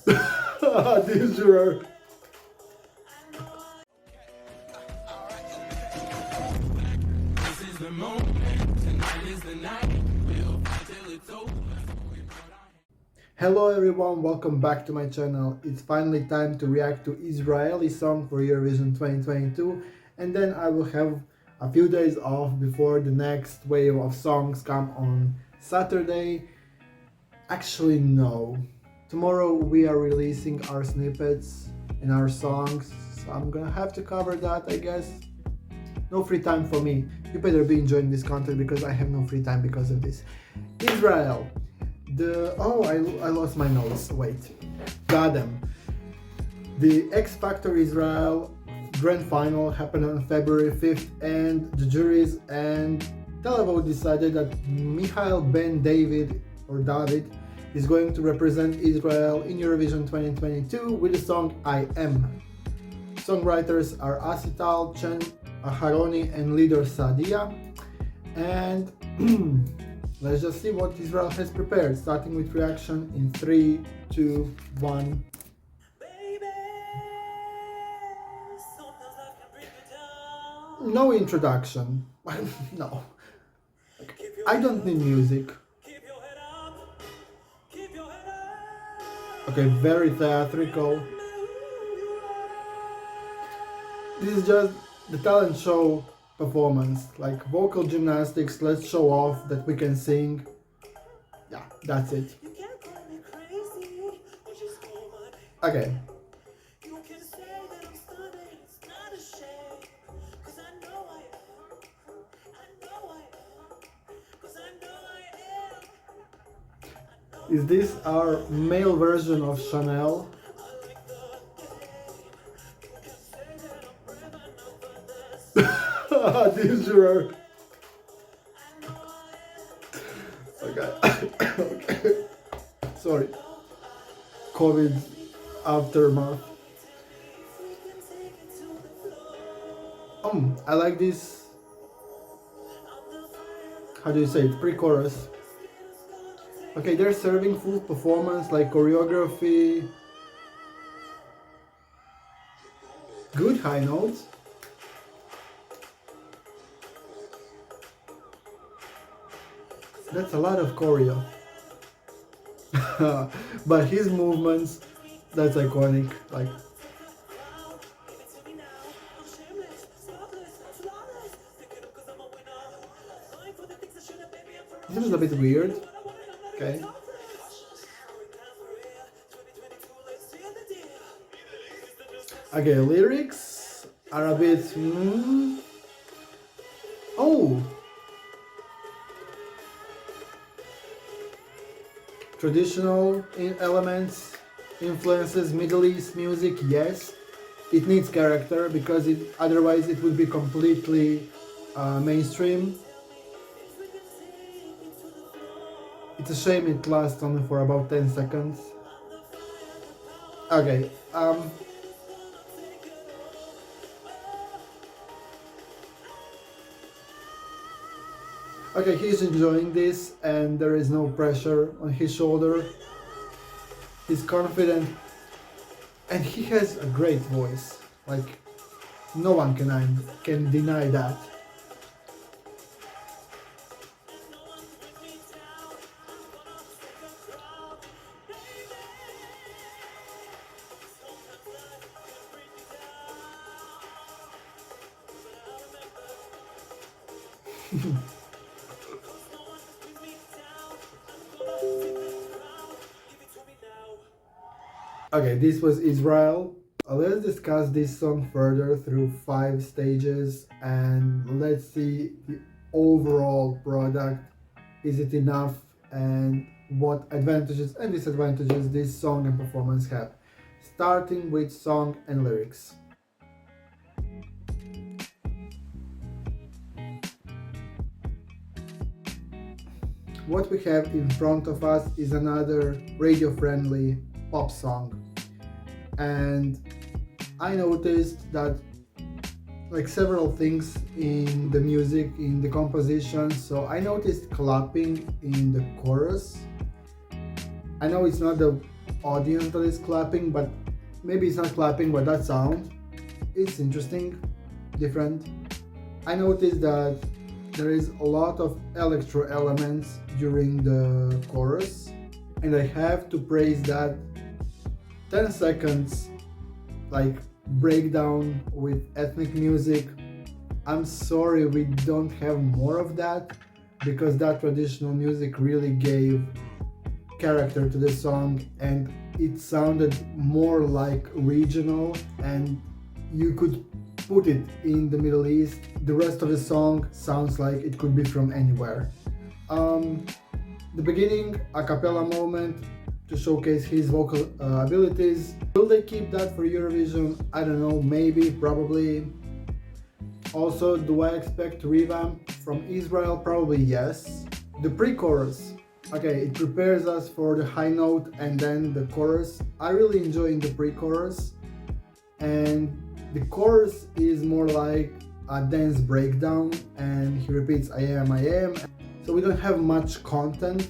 This juror. Hello everyone, welcome back to my channel. It's finally time to react to Israeli song for Eurovision 2022, and then I will have a few days off before the next wave of songs come on Saturday. Actually no, tomorrow we are releasing our snippets and our songs, so I'm gonna have to cover that, I guess. No free time for me. You better be enjoying this content because I have no free time because of this. Israel. I lost my notes. Wait. Got them. The X Factor Israel Grand Final happened on February 5th, and the juries and Televote decided that Michael Ben David is going to represent Israel in Eurovision 2022 with the song I Am. Songwriters are Asital, Chen Aharoni and leader Sadia, and let's just see what Israel has prepared, starting with reaction in 3, 2, 1. No introduction. No. I don't need music. Okay, very theatrical. This is just the talent show performance, like vocal gymnastics. Let's show off that we can sing. Yeah, that's it. Okay. Is this our male version of Chanel? This juror. Okay. Okay. Sorry. COVID aftermath. I like this. How do you say it? Pre-chorus. Okay, they're serving full performance, like choreography. Good high notes. That's a lot of choreo. But his movements, that's iconic. Like, this is a bit weird. Okay. Okay, lyrics are a bit. Oh. Traditional elements, influences, Middle East music, yes. It needs character because otherwise it would be completely mainstream. It's a shame it lasts only for about 10 seconds. Okay, okay, he's enjoying this and there is no pressure on his shoulder. He's confident and he has a great voice. Like, no one can deny that. Okay, this was Israel. Let's discuss this song further through 5 stages and let's see the overall product. Is it enough and what advantages and disadvantages this song and performance have. Starting with song and lyrics. What we have in front of us is another radio-friendly pop song, and I noticed that like several things in the music, in the composition. So I noticed clapping in the chorus. I know it's not the audience that is clapping, but maybe it's not clapping, but that sound, it's interesting, different. I noticed that there is a lot of electro elements during the chorus, and I have to praise that 10 seconds like breakdown with ethnic music. I'm sorry we don't have more of that, because that traditional music really gave character to the song, and it sounded more like regional, and you could put it in the Middle East. The rest of the song sounds like it could be from anywhere. The beginning, a cappella moment to showcase his vocal abilities. Will they keep that for Eurovision? I don't know, maybe, probably. Also, do I expect revamp from Israel? Probably yes. The pre-chorus. Okay, it prepares us for the high note and then the chorus. I really enjoy in the pre-chorus, and the chorus is more like a dance breakdown, and he repeats I am, I am. So we don't have much content,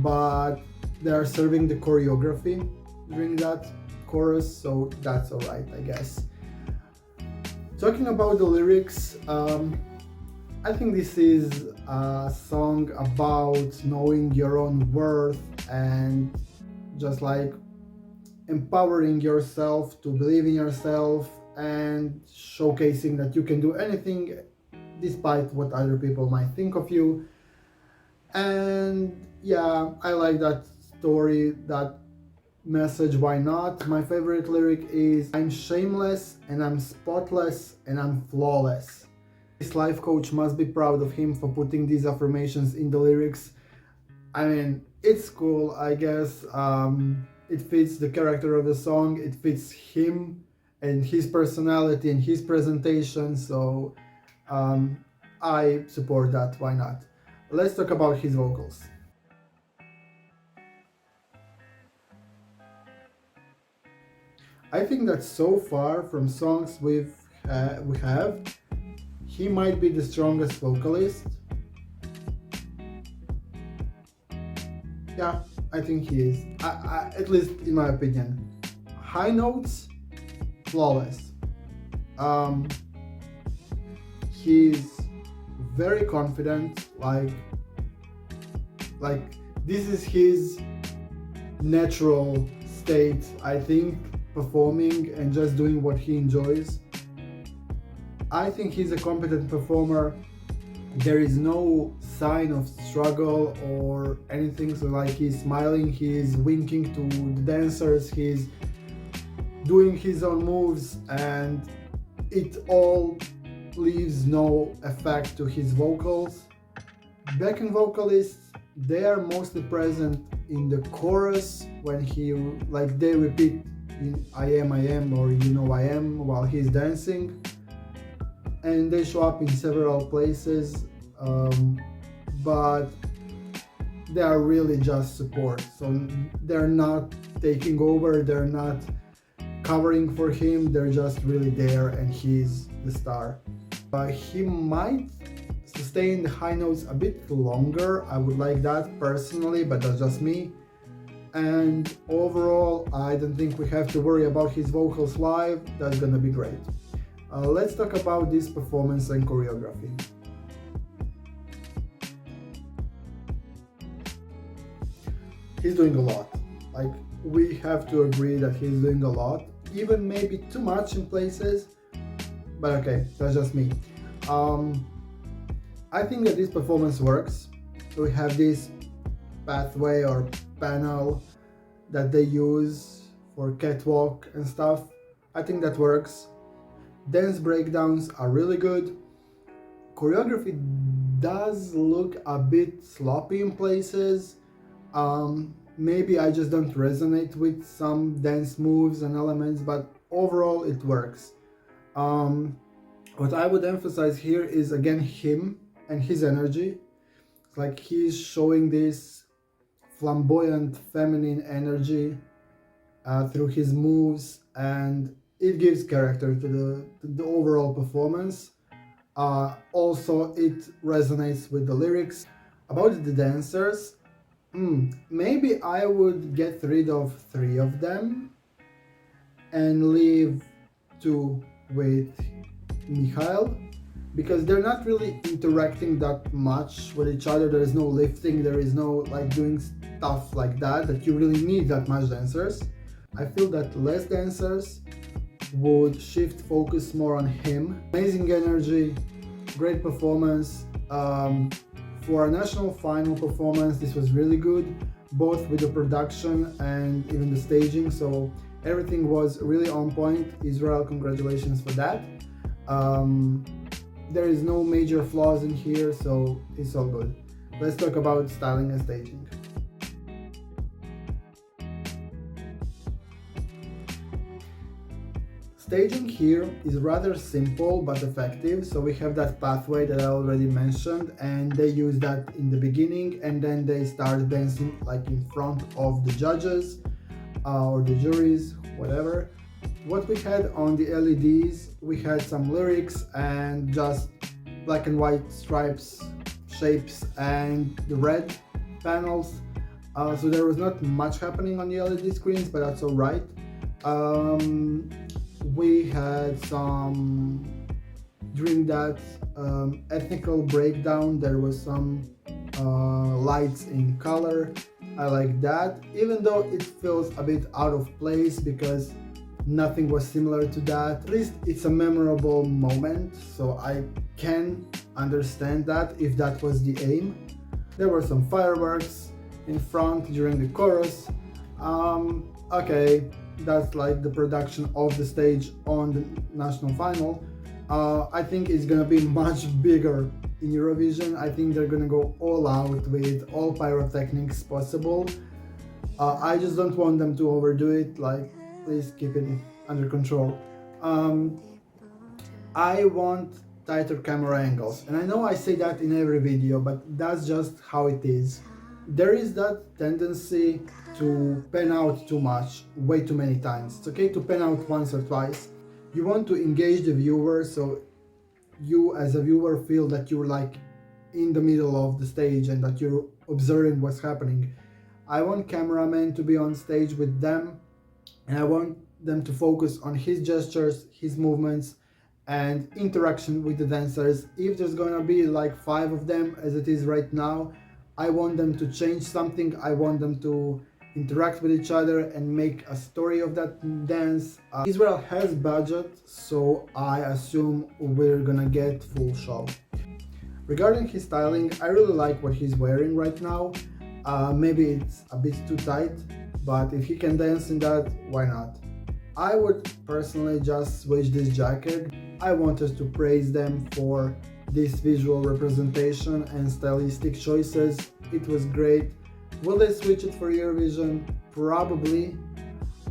but they are serving the choreography during that chorus, so that's alright, I guess. Talking about the lyrics, I think this is a song about knowing your own worth and just like empowering yourself to believe in yourself and showcasing that you can do anything despite what other people might think of you. And yeah, I like that story, that message, why not? My favorite lyric is I'm shameless and I'm spotless and I'm flawless. This life coach must be proud of him for putting these affirmations in the lyrics. I mean, it's cool, I guess. It fits the character of the song, it fits him and his personality and his presentation, so I support that, why not? Let's talk about his vocals. I think that so far from songs we have, he might be the strongest vocalist. Yeah, I think he is. At least in my opinion. High notes, flawless. He's very confident. Like this is his natural state, I think, performing and just doing what he enjoys. I think he's a competent performer. There is no sign of struggle or anything, so like he's smiling, he's winking to the dancers, he's doing his own moves, and it all leaves no effect to his vocals. Backing vocalists, they are mostly present in the chorus when they repeat I am or you know I am while he's dancing, and they show up in several places, but they are really just support, so they're not taking over, they're not covering for him, they're just really there and he's the star. He might sustain the high notes a bit longer, I would like that personally, but that's just me. And overall, I don't think we have to worry about his vocals live, that's gonna be great. Let's talk about this performance and choreography. He's doing a lot. Like, we have to agree that he's doing a lot, even maybe too much in places, but okay, that's just me. I think that this performance works. So we have this pathway or panel that they use for catwalk and stuff. I think that works. Dance breakdowns are really good. Choreography does look a bit sloppy in places. Maybe I just don't resonate with some dance moves and elements, but overall it works. What I would emphasize here is again him and his energy. It's like he's showing this flamboyant feminine energy through his moves, and it gives character to the overall performance. Also, it resonates with the lyrics. About the dancers, Maybe I would get rid of 3 of them and leave 2 with Mikhail, because they're not really interacting that much with each other. There is no lifting, there is no like doing stuff like that you really need that much dancers. I feel that less dancers would shift focus more on him. Amazing energy, great performance. For a national final performance, this was really good, both with the production and even the staging. So everything was really on point. Israel, congratulations for that. There is no major flaws in here, so it's all good. Let's talk about styling and staging. Staging here is rather simple but effective. So we have that pathway that I already mentioned, and they use that in the beginning, and then they start dancing like in front of the judges or the juries, whatever. What we had on the LEDs, we had some lyrics and just black and white stripes, shapes, and the red panels. So there was not much happening on the LED screens, but that's all right. We had some, during that ethnical breakdown, there was some lights in color. I like that, even though it feels a bit out of place because nothing was similar to that. At least it's a memorable moment, so I can understand that if that was the aim. There were some fireworks in front during the chorus. Okay, that's like the production of the stage on the national final. I think it's gonna be much bigger in Eurovision. I think they're gonna go all out with all pyrotechnics possible. I just don't want them to overdo it. Like, please keep it under control. I want tighter camera angles, and I know I say that in every video, but that's just how it is. There is that tendency to pan out too much, way too many times. It's okay to pan out once or twice. You want to engage the viewer, so you as a viewer feel that you're like in the middle of the stage and that you're observing what's happening. I want cameramen to be on stage with them, and I want them to focus on his gestures, his movements, and interaction with the dancers. If there's gonna be like 5 of them as it is right now, I want them to change something. I want them to interact with each other and make a story of that dance. Israel has budget, so I assume we're gonna get full show. Regarding his styling, I really like what he's wearing right now. Maybe it's a bit too tight, but if he can dance in that, why not? I would personally just switch this jacket. I wanted to praise them for this visual representation and stylistic choices. It was great. Will they switch it for Eurovision? Probably.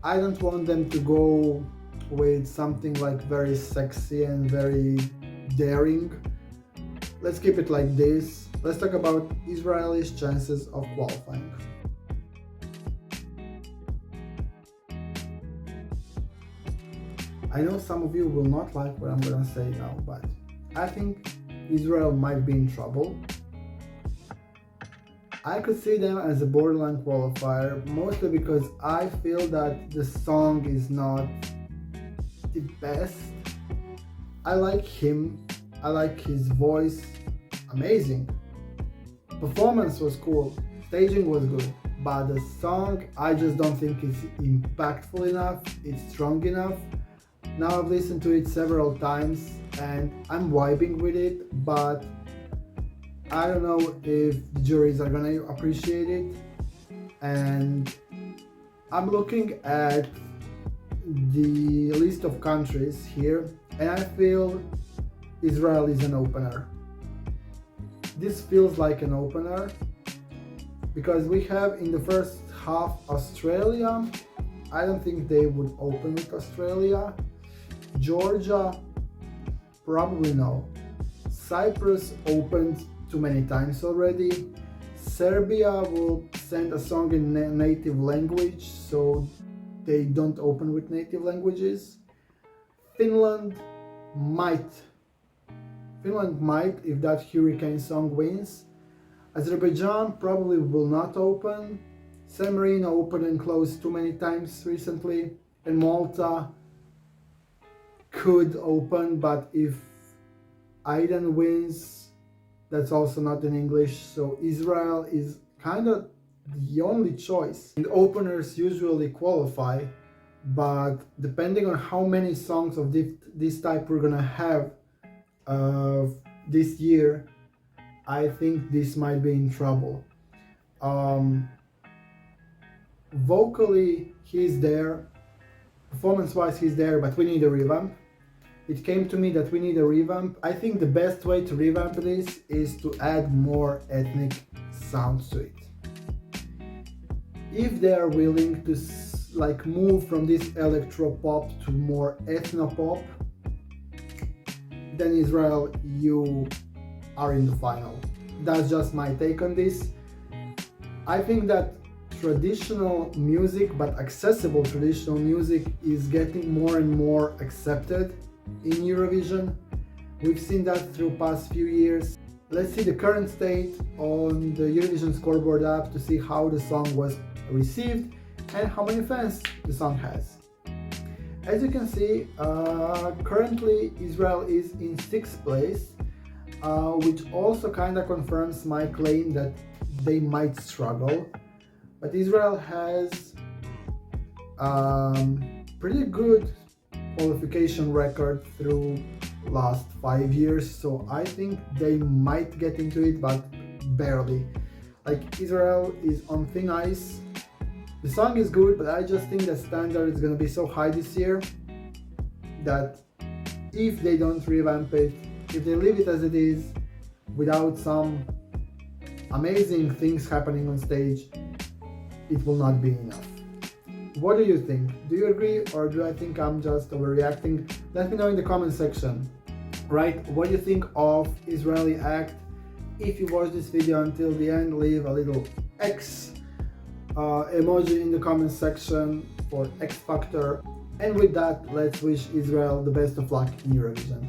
I don't want them to go with something like very sexy and very daring. Let's keep it like this. Let's talk about Israel's chances of qualifying. I know some of you will not like what I'm gonna say now, but I think Israel might be in trouble. I could see them as a borderline qualifier, mostly because I feel that the song is not the best. I like him, I like his voice, amazing. Performance was cool, staging was good, but the song I just don't think is impactful enough, it's strong enough. Now I've listened to it several times and I'm vibing with it, but I don't know if the juries are gonna appreciate it. And I'm looking at the list of countries here, and I feel Israel is an opener. This feels like an opener because we have in the first half Australia. I don't think they would open with Australia. Georgia, probably no. Cyprus opened too many times already. Serbia will send a song in native language, so they don't open with native languages. Finland might if that hurricane song wins. Azerbaijan probably will not open. San Marino opened and closed too many times recently, and Malta could open, but if Aiden wins, that's also not in English, so Israel is kind of the only choice. And openers usually qualify, but depending on how many songs of this type we're gonna have this year, I think this might be in trouble. Vocally, he's there, performance-wise, he's there, but we need a revamp. It came to me that we need a revamp. I think the best way to revamp this is to add more ethnic sounds to it. If they are willing to like move from this electro pop to more ethno pop, then Israel, you are in the final. That's just my take on this. I think that traditional music, but accessible traditional music, is getting more and more accepted in Eurovision. We've seen that through past few years. Let's see the current state on the Eurovision scoreboard app to see how the song was received and how many fans the song has. As you can see, currently Israel is in 6th place, which also kind of confirms my claim that they might struggle. But Israel has pretty good qualification record through last 5 years, so I think they might get into it, but barely. Like, Israel is on thin ice. The song is good, but I just think the standard is gonna be so high this year that if they don't revamp it, if they leave it as it is without some amazing things happening on stage, it will not be enough. What do you think? Do you agree, or do I think I'm just overreacting? Let me know in the comment section. Right, what do you think of Israeli act? If you watched this video until the end, leave a little X emoji in the comment section for X Factor. And with that, let's wish Israel the best of luck in Eurovision.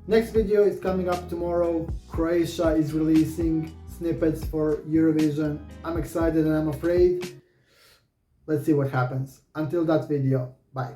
Next video is coming up tomorrow. Croatia is releasing snippets for Eurovision. I'm excited and I'm afraid. Let's see what happens. Until that video, bye.